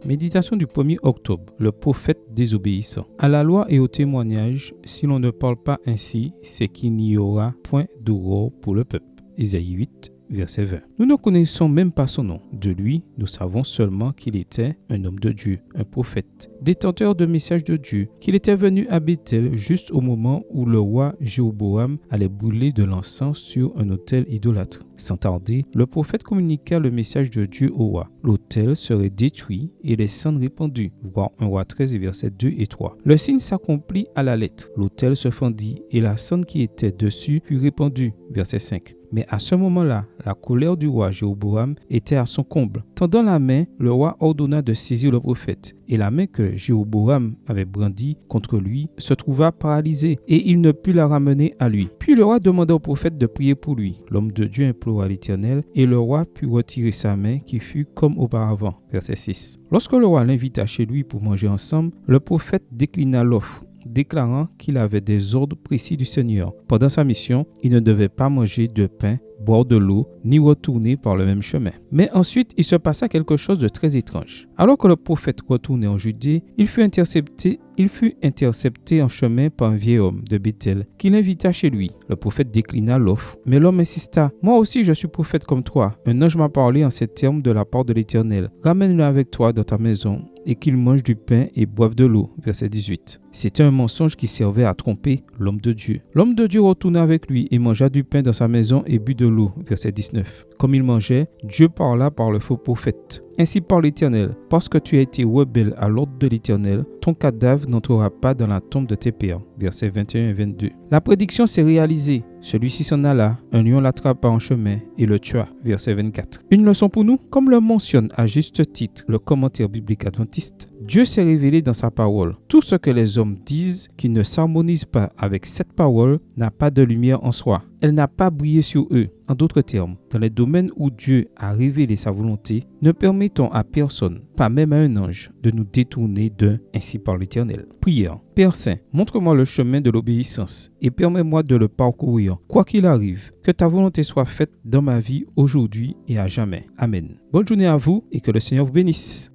Méditation du 1er octobre, le prophète désobéissant. À la loi et au témoignage, si l'on ne parle pas ainsi, c'est qu'il n'y aura point d'aurore pour le peuple. Isaïe 8, verset 20. Nous ne connaissons même pas son nom. De lui, nous savons seulement qu'il était un homme de Dieu, un prophète, détenteur de messages de Dieu, qu'il était venu à Béthel juste au moment où le roi Jéroboam allait brûler de l'encens sur un autel idolâtre. Sans tarder, le prophète communiqua le message de Dieu au roi. L'autel serait détruit et les cendres répandues. Voir 1 Roi 13, versets 2 et 3. Le signe s'accomplit à la lettre. L'autel se fendit et la cendre qui était dessus fut répandue. Verset 5. Mais à ce moment-là, la colère du roi Jéroboam était à son comble. Tendant la main, le roi ordonna de saisir le prophète. Et la main que Jéroboam avait brandie contre lui se trouva paralysée, et il ne put la ramener à lui. Puis le roi demanda au prophète de prier pour lui. L'homme de Dieu implora l'Éternel, et le roi put retirer sa main qui fut comme auparavant. Verset 6. Lorsque le roi l'invita chez lui pour manger ensemble, le prophète déclina l'offre, déclarant qu'il avait des ordres précis du Seigneur. Pendant sa mission, il ne devait pas manger de pain, boire de l'eau, ni retourner par le même chemin. Mais ensuite, il se passa quelque chose de très étrange. Alors que le prophète retournait en Judée, il fut intercepté en chemin par un vieil homme de Béthel qui l'invita chez lui. Le prophète déclina l'offre, mais l'homme insista. « Moi aussi je suis prophète comme toi. Un ange m'a parlé en ces termes de la part de l'Éternel. Ramène-le avec toi dans ta maison et qu'il mange du pain et boive de l'eau. » Verset 18. C'était un mensonge qui servait à tromper l'homme de Dieu. L'homme de Dieu retourna avec lui et mangea du pain dans sa maison et but de l'eau. Verset 19. Comme il mangeait, Dieu parla par le faux prophète. Ainsi parle l'Éternel, parce que tu as été rebelle à l'ordre de l'Éternel, ton cadavre n'entrera pas dans la tombe de tes pères. Versets 21 et 22. La prédiction s'est réalisée. Celui-ci s'en alla, un lion l'attrapa en chemin et le tua. Verset 24. Une leçon pour nous, comme le mentionne à juste titre le commentaire biblique adventiste, Dieu s'est révélé dans sa parole. Tout ce que les hommes disent qui ne s'harmonise pas avec cette parole n'a pas de lumière en soi. Elle n'a pas brillé sur eux. En d'autres termes, dans les domaines où Dieu a révélé sa volonté, ne permettons à personne, pas même à un ange, de nous détourner de « Ainsi parle l'Éternel ». Prière. Père Saint, montre-moi le chemin de l'obéissance et permets-moi de le parcourir. Quoi qu'il arrive, que ta volonté soit faite dans ma vie aujourd'hui et à jamais. Amen. Bonne journée à vous et que le Seigneur vous bénisse.